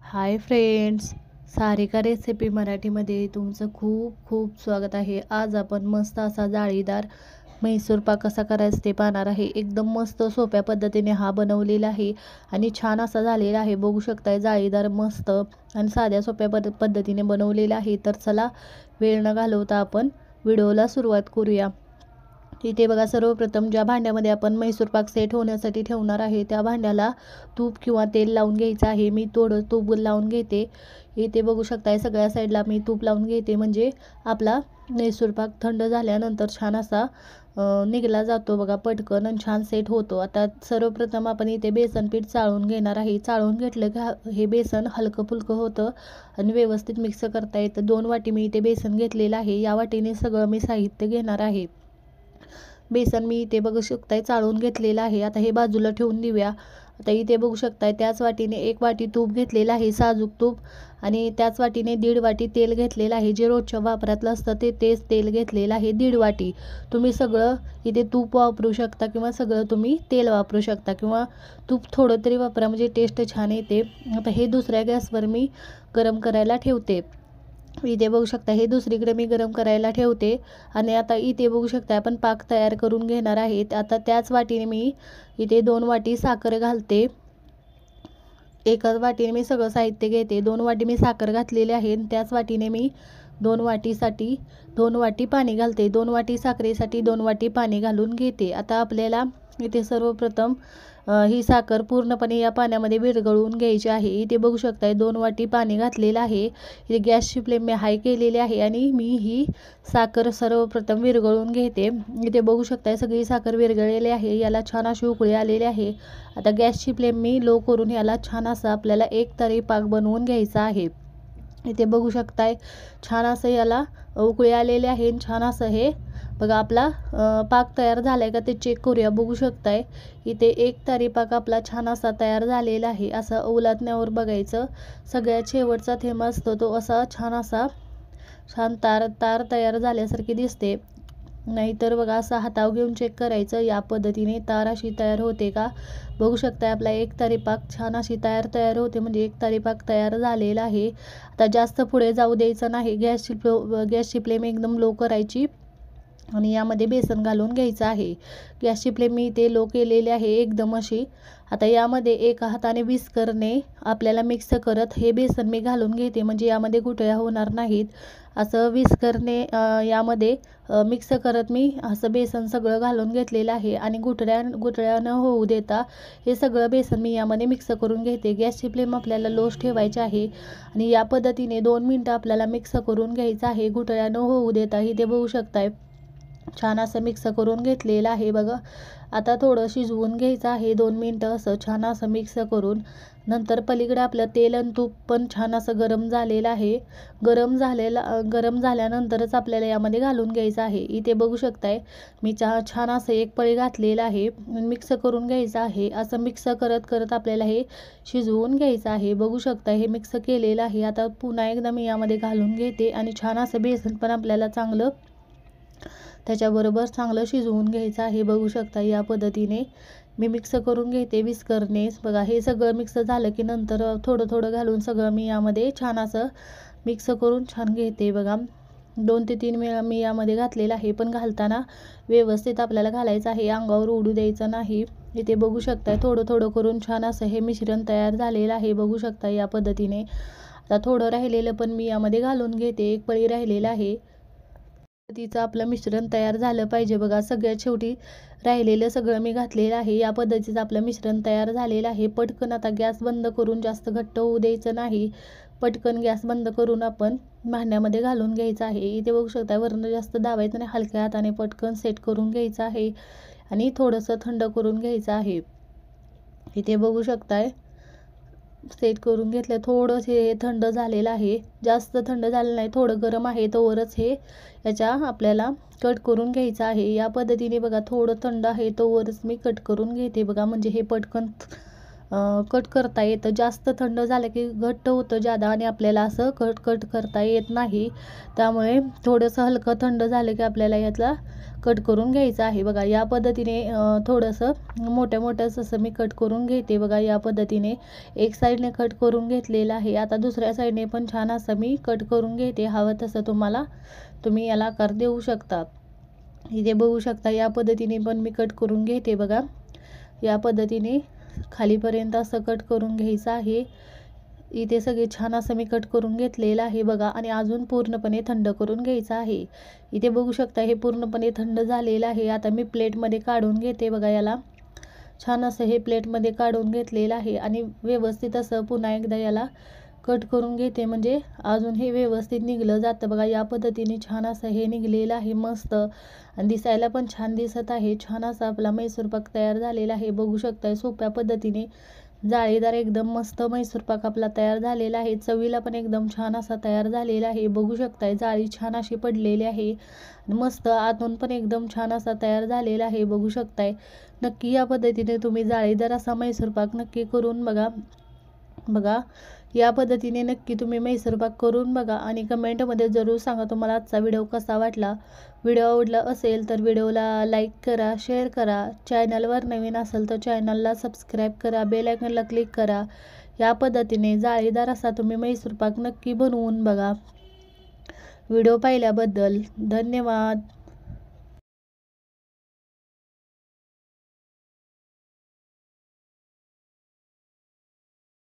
Hi friends, Sarika recipe मराठीमध्ये तुमचं खूप खूप स्वागत आहे. आज आपण मस्त असा जाळीदार म्हैसूर पाक कसा करायचा ते पाहणार आहे. एकदम मस्त सोप्या पद्धतीने हा बनवलेला आहे आणि छान असा झालेला आहे. बघू शकताय जाळीदार मस्त आणि साध्या सोप्या पद्धतीने बनवलेला आहे. तर चला वेळ न घालवता आपण व्हिडिओला सुरुवात करूया. इथे बघा, सर्वप्रथम ज्या भांड्यामध्ये आपण म्हैसूर पाक सेट होण्यासाठी ठेवणार आहे त्या भांड्याला तूप किंवा तेल लावून घ्यायचं आहे. मी थोडं तूप लावून घेते. इथे बघू शकताय सगळ्या साईडला मी तूप लावून घेते, म्हणजे आपला म्हैसूर पाक थंड झाल्यानंतर छान असा निघला जातो बघा पटकन आणि छान सेट होतो. आता सर्वप्रथम आपण इथे बेसन पीठ चाळून घेणार आहे. चाळून घेतलं की हे बेसन हलकं फुलकं होतं आणि व्यवस्थित मिक्स करता येतं. 2 वाटी मी इथे बेसन घेतलेलं आहे. या वाटीने सगळं मी साहित्य घेणार आहे. बेसन मी इथे बघू शकताय चाळून घेतलेलं आहे. आता हे बाजूला ठेवून देऊया. आता इथे बघू शकताय त्याच वाटीने 1 वाटी तूप घेतलेलं आहे, साजूक तूप, आणि त्याच वाटीने 1.5 वाटी तेल घेतलेलं आहे. जे रोजच्या वापरातलं असतं तेच तेल घेतलेलं आहे 1.5 वाटी. तुम्ही सगळं इथे तूप वापरू शकता किंवा सगळं तुम्ही तेल वापरू शकता किंवा तूप थोडं तरी वापरा, म्हणजे टेस्ट छान येते. आता हे दुसऱ्या गॅसवर मी गरम करायला ठेवते. इथे बघू शकता हे दुसरीकडे मी गरम करायला ठेवते आणि आता इथे बघू शकता आपण पाक तयार करून घेणार आहे. आता त्याच वाटीने मी इथे 2 वाटी साखर घालते. एकाच वाटीने मी सगळं साहित्य घेते. 2 वाटी मी साखर घातलेली आहे आणि त्याच वाटीने मी 2 वाटी पाणी घालते. 2 वाटी साखरेसाठी 2 वाटी पाणी घालून घेते. आता आपल्याला इथे सर्वप्रथम ही साखर पूर्णपणे या पाण्यामध्ये विरघळवून घ्यायची आहे. इथे बघू शकताय 2 वाटी पाणी घातलेलं आहे. इथे गॅसची फ्लेम मी हाय केलेली आहे आणि मी ही साखर सर्वप्रथम विरघळवून घेते. इथे बघू शकताय सगळी साखर विरघळलेली आहे. याला छान अशी उकळी आलेली आहे. आता गॅसची फ्लेम मी लो करून याला छान असा आपल्याला एकतारी पाक बनवून घ्यायचा आहे. इथे बघू शकताय छान असं याला उकळी आलेले आहे. छान असं हे बघा आपला पाक तयार झाला आहे का ते चेक करूया. बघू शकताय इथे एकतारी पाक आपला छान असा तयार झालेला आहे. असं उलटण्यावर बघायचं, सगळ्यात शेवटचा थेंब असतो तो असा छान तार तयार झाल्यासारखी दिसते. नाहीतर बघा असं हातावर घेऊन चेक करायचं, या पद्धतीने तार अशी तयार होते का. बघू शकताय आपला एकतारी पाक छान अशी तयार होते, म्हणजे एकतारी पाक तयार झालेला आहे. आता जास्त पुढे जाऊ द्यायचं नाही. गॅसची फ्लेम एकदम लो करायची आणि यामध्ये बेसन घालून घ्यायचं आहे. गॅसची फ्लेम मी इथे लो केलेली आहे एकदम अशी. आता यामध्ये एका हाताने विस्करने आपल्याला मिक्स करत हे बेसन मी घालून घेते, म्हणजे यामध्ये गुठळ्या होणार नाहीत. असं विस्करने यामध्ये मिक्स करत मी असं बेसन सगळं घालून घेतलेलं आहे आणि गुठळ्या न होऊ देता हे सगळं बेसन मी यामध्ये मिक्स करून घेते. गॅसची फ्लेम आपल्याला लोच ठेवायची आहे आणि या पद्धतीने 2 मिनटं आपल्याला मिक्स करून घ्यायचं आहे, गुठळ्या न होऊ देता. इथे बघू शकताय छान असं मिक्स करून घेतलेलं आहे बघा. आता थोडं शिजवून घ्यायचं आहे 2 मिनटं असं छान असं मिक्स करून. नंतर पलीकडे आपलं तेल आणि तूप पण छान असं गरम झालेलं आहे. गरम झाल्यानंतरच आपल्याला यामध्ये घालून घ्यायचं आहे. इथे बघू शकताय मी छान असं एक पळी घातलेलं आहे, मिक्स करून घ्यायचं आहे. असं मिक्स करत आपल्याला हे शिजवून घ्यायचं आहे. बघू शकता हे मिक्स केलेलं आहे. आता पुन्हा एकदा मी यामध्ये घालून घेते आणि छान असं बेसन पण आपल्याला त्याच्याबरोबर चांगलं शिजवून घ्यायचं आहे. बघू शकता या पद्धतीने मी मिक्स करून घेते विस्करने. बघा हे सगळं मिक्स झालं की नंतर थोडं घालून सगळं मी यामध्ये छान असं मिक्स करून छान घेते बघा. 2 ते 3 वेळा मी यामध्ये घातलेलं आहे, पण घालताना व्यवस्थित आपल्याला घालायचं आहे, अंगावर उडू द्यायचं नाही. इथे बघू शकताय थोडं करून छान असं हे मिश्रण तयार झालेलं आहे. बघू शकता या पद्धतीने. आता थोडं राहिलेलं पण मी यामध्ये घालून घेते. एक पळी राहिलेलं आहे. तिचं आपलं मिश्रण तयार झालं पाहिजे बघा. सगळ्यात शेवटी राहिलेलं सगळं मी घातलेलं आहे. या पद्धतीचं आपलं मिश्रण तयार झालेलं आहे. पटकन आता गॅस बंद करून जास्त घट्ट होऊ द्यायचं नाही. पटकन गॅस बंद करून आपण भांड्यामध्ये घालून घ्यायचं आहे. इथे बघू शकता वरून जास्त दाबायचं नाही, हलक्या हाताने पटकन सेट करून घ्यायचं आहे आणि थोडंसं थंड करून घ्यायचं आहे. इथे बघू शकताय सेट करून घेतलं. थोडंसं हे थंड झालेलं आहे, जास्त थंड झालं नाही, थोडं गरम आहे. तोवरच हे याच्या आपल्याला कट करून घ्यायचं आहे. या पद्धतीने बघा थोडं थंड आहे तोवरच मी कट करून घेते बघा, म्हणजे हे पटकन कट करता येतं. जास्त थंड झालं की घट्ट होतं जादा आणि आपल्याला असं कट करता येत नाही. त्यामुळे थोडंसं हलकं थंड झालं की आपल्याला यातला कट करून घ्यायचं आहे. बघा या पद्धतीने थोडंसं मोठ्या असं मी कट करून घेते. बघा या पद्धतीने एक साईडने कट करून घेतलेलं आहे. आता दुसऱ्या साईडने पण छान असं मी कट करून घेते. हवं तसं तुम्ही याला आकार देऊ शकता. इथे बघू शकता या पद्धतीने पण मी कट करून घेते. बघा या पद्धतीने खालीपर्यंत असं कट करून घ्यायचं आहे. इथे सगळे छान असं मी कट करून घेतलेलं आहे. बघा आणि अजून पूर्णपणे थंड करून घ्यायचं आहे. इथे बघू शकता हे पूर्णपणे थंड झालेलं आहे. आता मी प्लेटमध्ये काढून घेते. बघा याला छान असं हे प्लेटमध्ये काढून घेतलेलं आहे आणि व्यवस्थित असं पुन्हा एकदा याला कट करून घेते, म्हणजे अजून हे व्यवस्थित निघलं जातं. बघा या पद्धतीने छान असं हे निघलेलं आहे मस्त आणि दिसायला पण छान दिसत आहे. छान असा आपला मैसूर पाक तयार झालेला आहे. बघू शकताय सोप्या पद्धतीने जाळीदार एकदम मस्त मैसूर पाक आपला तयार झालेला आहे. चवीला पण एकदम छान असा तयार झालेला आहे. बघू शकताय जाळी छान अशी पडलेली आहे. मस्त आतून पण एकदम छान असा तयार झालेला आहे. बघू शकताय. नक्की या पद्धतीने तुम्ही जाळीदार असा मैसूर पाक नक्की करून बघा या पद्धतीने नक्की तुम्ही मैसूर पाक करून बघा आणि कमेंटमध्ये जरूर सांगा तुम्हाला आजचा व्हिडिओ कसा वाटला. व्हिडिओ आवडला असेल तर व्हिडिओला लाईक करा, शेअर करा. चॅनलवर नवीन असेल तर चॅनलला सबस्क्राईब करा, बेल आयकॉनला क्लिक करा. या पद्धतीने जाळीदार असा तुम्ही मैसूर पाक नक्की बनवून बघा. व्हिडिओ पाहिल्याबद्दल धन्यवाद.